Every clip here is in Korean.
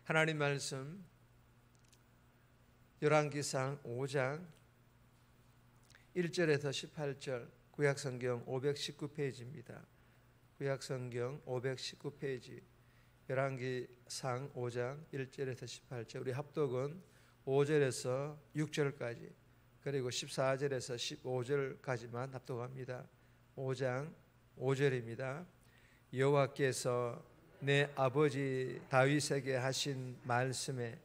하나님 말씀 열왕기상 5장 1절에서 18절, 구약성경 519페이지입니다. 구약성경 519페이지, 열왕기상 5장 1절에서 18절. 우리 합독은 5절에서 6절까지, 그리고 14절에서 15절까지만 합독합니다. 5장 5절입니다. 여호와께서 내 아버지 다윗에게 하신 말씀에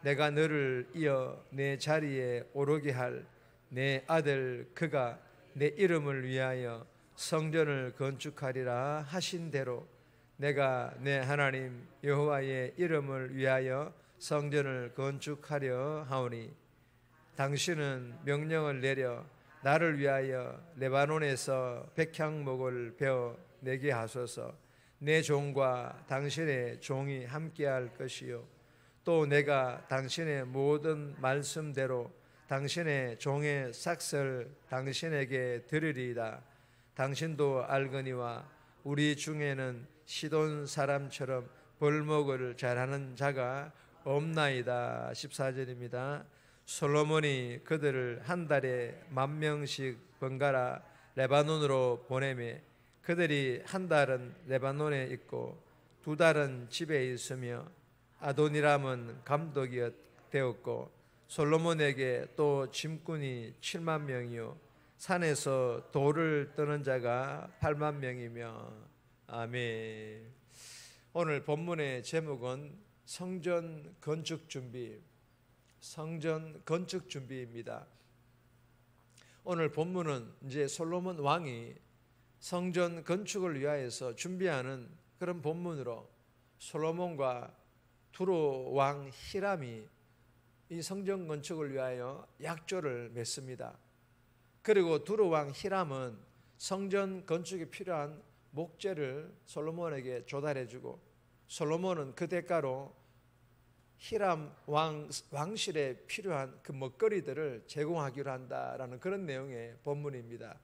내가 너를 이어 내 자리에 오르게 할 내 아들 그가 내 이름을 위하여 성전을 건축하리라 하신 대로 내가 내 하나님 여호와의 이름을 위하여 성전을 건축하려 하오니 당신은 명령을 내려 나를 위하여 레바논에서 백향목을 베어 내게 하소서. 내 종과 당신의 종이 함께할 것이요 또 내가 당신의 모든 말씀대로 당신의 종의 삭슬 당신에게 드리리이다. 당신도 알거니와 우리 중에는 시돈 사람처럼 벌목을 잘하는 자가 없나이다. 14절입니다. 솔로몬이 그들을 한 달에 10,000명씩 번갈아 레바논으로 보내매 그들이 한 달은 레바논에 있고 2달은 집에 있으며 아도니람은 감독이 되었고 솔로몬에게 또 짐꾼이 70,000명이요 산에서 돌을 떠는 자가 80,000명이며. 아멘. 오늘 본문의 제목은 성전 건축 준비입니다. 오늘 본문은 이제 솔로몬 왕이 성전 건축을 위하여서 준비하는 그런 본문으로 솔로몬과 두로 왕 히람이 이 성전 건축을 위하여 약조를 맺습니다. 그리고 두로 왕 히람은 성전 건축에 필요한 목재를 솔로몬에게 조달해주고 솔로몬은 그 대가로 히람 왕실에 필요한 그 먹거리들을 제공하기로 한다라는 그런 내용의 본문입니다.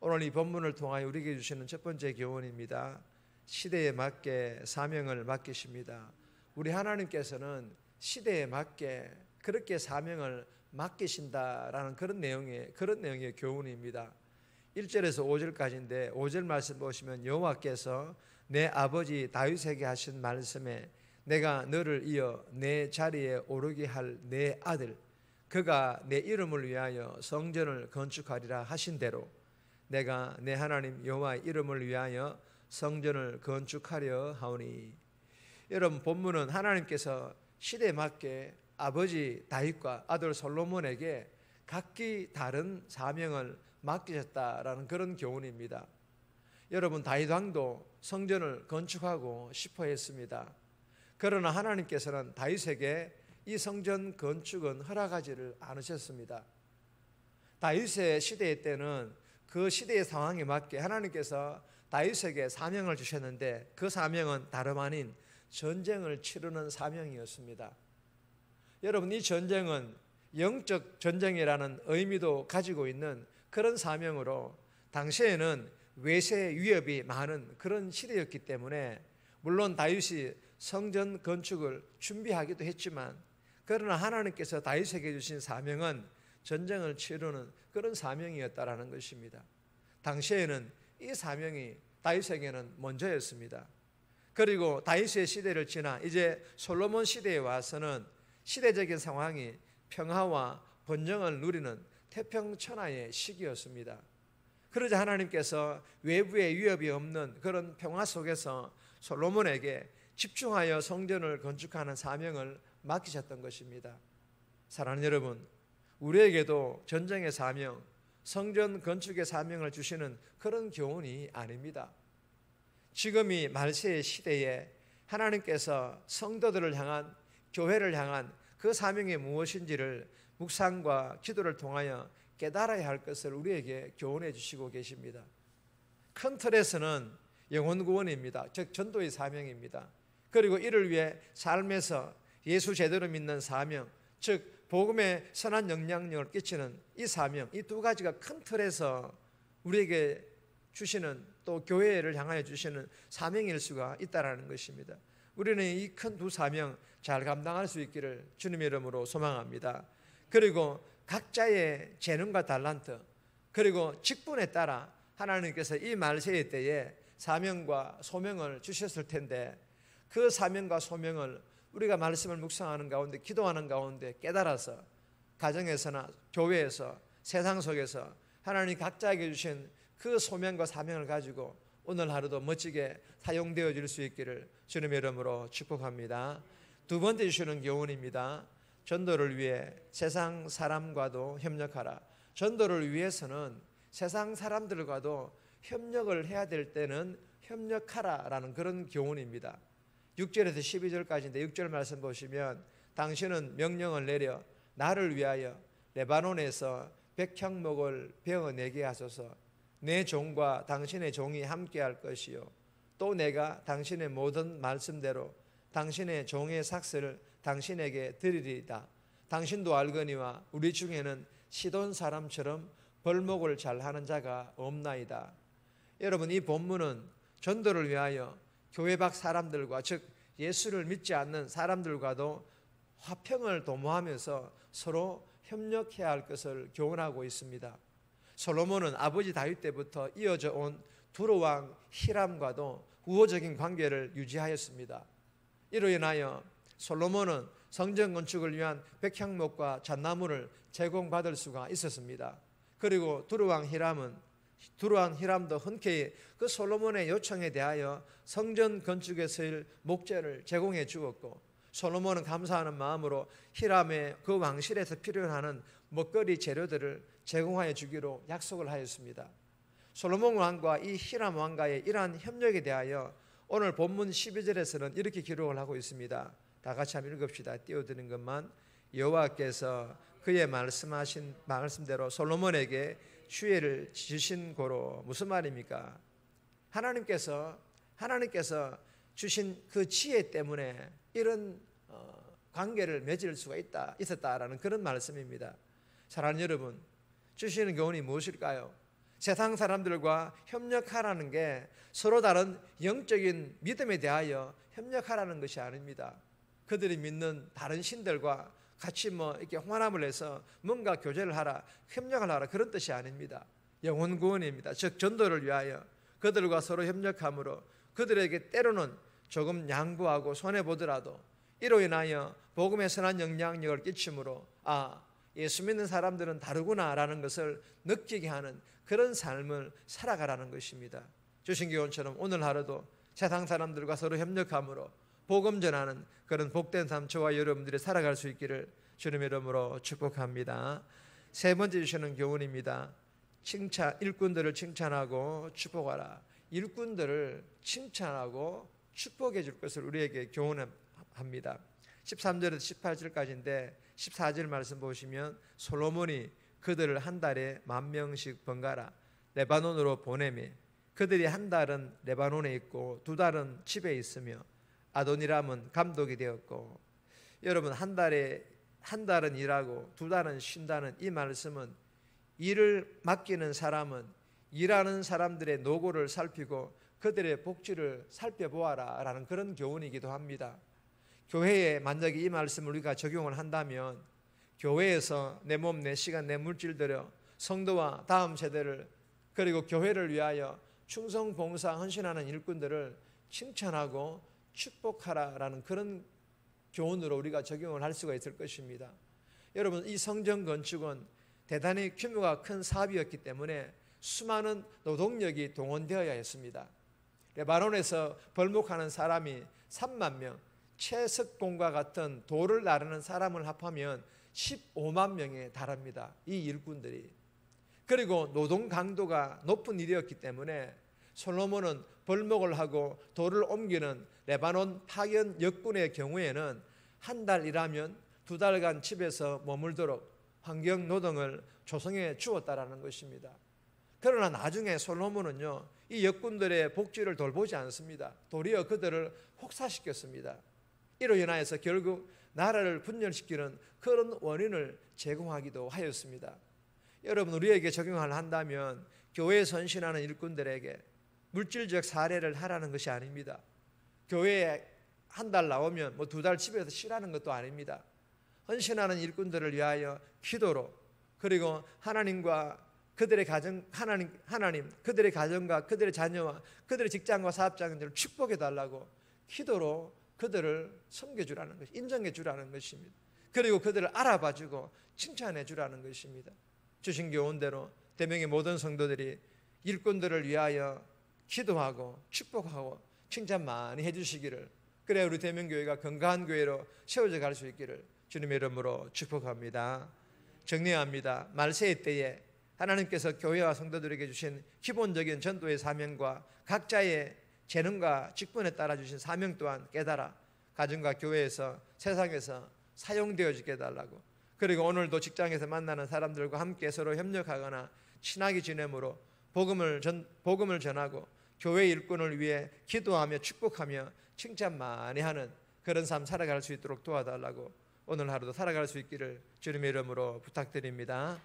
오늘 이 본문을 통하여 우리에게 주시는 첫 번째 교훈입니다. 시대에 맞게 사명을 맡기십니다. 우리 하나님께서는 시대에 맞게 그렇게 사명을 맡기신다라는 그런 내용의 교훈입니다. 1절에서 5절까지인데 5절 말씀 보시면 여호와께서 내 아버지 다윗에게 하신 말씀에 내가 너를 이어 내 자리에 오르게 할 내 아들 그가 내 이름을 위하여 성전을 건축하리라 하신 대로 내가 내 하나님 여호와의 이름을 위하여 성전을 건축하려 하오니. 여러분, 본문은 하나님께서 시대에 맞게 아버지 다윗과 아들 솔로몬에게 각기 다른 사명을 맡기셨다라는 그런 교훈입니다. 여러분, 다윗 왕도 성전을 건축하고 싶어 했습니다. 그러나 하나님께서는 다윗에게 이 성전 건축은 허락하지를 않으셨습니다. 다윗의 시대 때는 그 시대의 상황에 맞게 하나님께서 다윗에게 사명을 주셨는데 그 사명은 다름 아닌 전쟁을 치르는 사명이었습니다. 여러분, 이 전쟁은 영적 전쟁이라는 의미도 가지고 있는 그런 사명으로 당시에는 외세 위협이 많은 그런 시대였기 때문에 물론 다윗이 성전 건축을 준비하기도 했지만 그러나 하나님께서 다윗에게 주신 사명은 전쟁을 치르는 그런 사명이었다라는 것입니다. 당시에는 이 사명이 다윗에게는 먼저였습니다. 그리고 다윗의 시대를 지나 이제 솔로몬 시대에 와서는 시대적인 상황이 평화와 번영을 누리는 태평천하의 시기였습니다. 그러자 하나님께서 외부의 위협이 없는 그런 평화 속에서 솔로몬에게 집중하여 성전을 건축하는 사명을 맡기셨던 것입니다. 사랑하는 여러분, 우리에게도 전쟁의 사명, 성전 건축의 사명을 주시는 그런 교훈이 아닙니다. 지금이 말세의 시대에 하나님께서 성도들을 향한, 교회를 향한 그 사명이 무엇인지를 묵상과 기도를 통하여 깨달아야 할 것을 우리에게 교훈해 주시고 계십니다. 큰 틀에서는 영혼 구원입니다. 즉 전도의 사명입니다. 그리고 이를 위해 삶에서 예수 제대로 믿는 사명, 즉 복음의 선한 영향력을 끼치는 이 사명, 이 두 가지가 큰 틀에서 우리에게 주시는, 또 교회를 향하여 주시는 사명일 수가 있다라는 것입니다. 우리는 이 큰 두 사명 잘 감당할 수 있기를 주님의 이름으로 소망합니다. 그리고 각자의 재능과 달란트 그리고 직분에 따라 하나님께서 이 말세의 때에 사명과 소명을 주셨을 텐데 그 사명과 소명을 우리가 말씀을 묵상하는 가운데 기도하는 가운데 깨달아서 가정에서나 교회에서 세상 속에서 하나님 각자에게 주신 그 소명과 사명을 가지고 오늘 하루도 멋지게 사용되어 줄 수 있기를 주님의 이름으로 축복합니다. 두 번째 주시는 교훈입니다. 전도를 위해 세상 사람과도 협력하라. 전도를 위해서는 세상 사람들과도 협력을 해야 될 때는 협력하라라는 그런 교훈입니다. 6절에서 12절까지인데 6절 말씀 보시면 당신은 명령을 내려 나를 위하여 레바논에서 백향목을 베어내게 하소서. 내 종과 당신의 종이 함께할 것이요 또 내가 당신의 모든 말씀대로 당신의 종의 삭스를 당신에게 드리리이다. 당신도 알거니와 우리 중에는 시돈 사람처럼 벌목을 잘하는 자가 없나이다. 여러분, 이 본문은 전도를 위하여 교회 밖 사람들과 즉 예수를 믿지 않는 사람들과도 화평을 도모하면서 서로 협력해야 할 것을 교훈하고 있습니다. 솔로몬은 아버지 다윗 때부터 이어져 온 두로 왕 히람과도 우호적인 관계를 유지하였습니다. 이로 인하여 솔로몬은 성전 건축을 위한 백향목과 잣나무를 제공받을 수가 있었습니다. 그리고 두로 왕 히람도 흔쾌히 그 솔로몬의 요청에 대하여 성전 건축에 쓰일 목재를 제공해 주었고 솔로몬은 감사하는 마음으로 히람의 그 왕실에서 필요하는 먹거리 재료들을 제공하여 주기로 약속을 하였습니다. 솔로몬 왕과 이 히람 왕과의 이러한 협력에 대하여 오늘 본문 12절에서는 이렇게 기록을 하고 있습니다. 다 같이 한번 읽읍시다. 띄워드린 것만. 여호와께서 그의 말씀하신 말씀대로 솔로몬에게 지혜를 주신 고로. 무슨 말입니까? 하나님께서 주신 그 지혜 때문에 이런 관계를 맺을 수가 있었다라는 그런 말씀입니다. 사랑하는 여러분, 주시는 교훈이 무엇일까요? 세상 사람들과 협력하라는 게 서로 다른 영적인 믿음에 대하여 협력하라는 것이 아닙니다. 그들이 믿는 다른 신들과 같이 이렇게 혼합을 해서 뭔가 교제를 하라, 협력을 하라 그런 뜻이 아닙니다. 영혼 구원입니다. 즉 전도를 위하여 그들과 서로 협력함으로 그들에게 때로는 조금 양보하고 손해보더라도 이로 인하여 복음의 선한 영향력을 끼침으로 예수 믿는 사람들은 다르구나라는 것을 느끼게 하는 그런 삶을 살아가라는 것입니다. 주신 교훈처럼 오늘 하루도 세상 사람들과 서로 협력함으로 복음 전하는 그런 복된 삶 저와 여러분들이 살아갈 수 있기를 주님의 이름으로 축복합니다. 세 번째 주시는 교훈입니다. 일꾼들을 칭찬하고 축복하라. 일꾼들을 칭찬하고 축복해 줄 것을 우리에게 교훈합니다. 13절에서 18절까지인데 14절 말씀 보시면 솔로몬이 그들을 한 달에 10,000명씩 번갈아 레바논으로 보내매 그들이 한 달은 레바논에 있고 두 달은 집에 있으며 아도니람은 감독이 되었고. 여러분, 한 달은 일하고 두 달은 쉰다는 이 말씀은 일을 맡기는 사람은 일하는 사람들의 노고를 살피고 그들의 복지를 살펴보아라 라는 그런 교훈이기도 합니다. 교회에 만약에 이 말씀을 우리가 적용을 한다면 교회에서 내 몸, 내 시간, 내 물질 들여 성도와 다음 세대를 그리고 교회를 위하여 충성, 봉사, 헌신하는 일꾼들을 칭찬하고 축복하라라는 그런 교훈으로 우리가 적용을 할 수가 있을 것입니다. 여러분, 이 성전 건축은 대단히 규모가 큰 사업이었기 때문에 수많은 노동력이 동원되어야 했습니다. 레바논에서 벌목하는 사람이 3만 명, 채석공과 같은 돌을 나르는 사람을 합하면 15만 명에 달합니다. 이 일꾼들이. 그리고 노동 강도가 높은 일이었기 때문에 솔로몬은 벌목을 하고 돌을 옮기는 레바논 파견 역군의 경우에는 한 달 일하면 두 달간 집에서 머물도록 환경 노동을 조성해 주었다라는 것입니다. 그러나 나중에 솔로몬은요, 이 역군들의 복지를 돌보지 않습니다. 도리어 그들을 혹사시켰습니다. 이로 인하여서 결국 나라를 분열시키는 그런 원인을 제공하기도 하였습니다. 여러분, 우리에게 적용을 한다면 교회에 선신하는 일꾼들에게 물질적 사례를 하라는 것이 아닙니다. 교회에 한 달 나오면 뭐 2달 집에서 쉬라는 것도 아닙니다. 헌신하는 일꾼들을 위하여 기도로, 그리고 하나님과 그들의 가정, 하나님 그들의 가정과 그들의 자녀와 그들의 직장과 사업장들을 축복해 달라고 기도로 그들을 섬겨주라는 것, 인정해 주라는 것입니다. 그리고 그들을 알아봐주고 칭찬해 주라는 것입니다. 주신 교훈대로 대명의 모든 성도들이 일꾼들을 위하여 기도하고 축복하고 칭찬 많이 해주시기를, 그래야 우리 대명교회가 건강한 교회로 세워져 갈 수 있기를 주님의 이름으로 축복합니다. 정리합니다. 말세의 때에 하나님께서 교회와 성도들에게 주신 기본적인 전도의 사명과 각자의 재능과 직분에 따라 주신 사명 또한 깨달아 가정과 교회에서 세상에서 사용되어지게 해달라고, 그리고 오늘도 직장에서 만나는 사람들과 함께 서로 협력하거나 친하게 지내므로 복음을 전하고 교회 일꾼을 위해 기도하며 축복하며 칭찬 많이 하는 그런 삶 살아갈 수 있도록 도와달라고 오늘 하루도 살아갈 수 있기를 주님의 이름으로 부탁드립니다.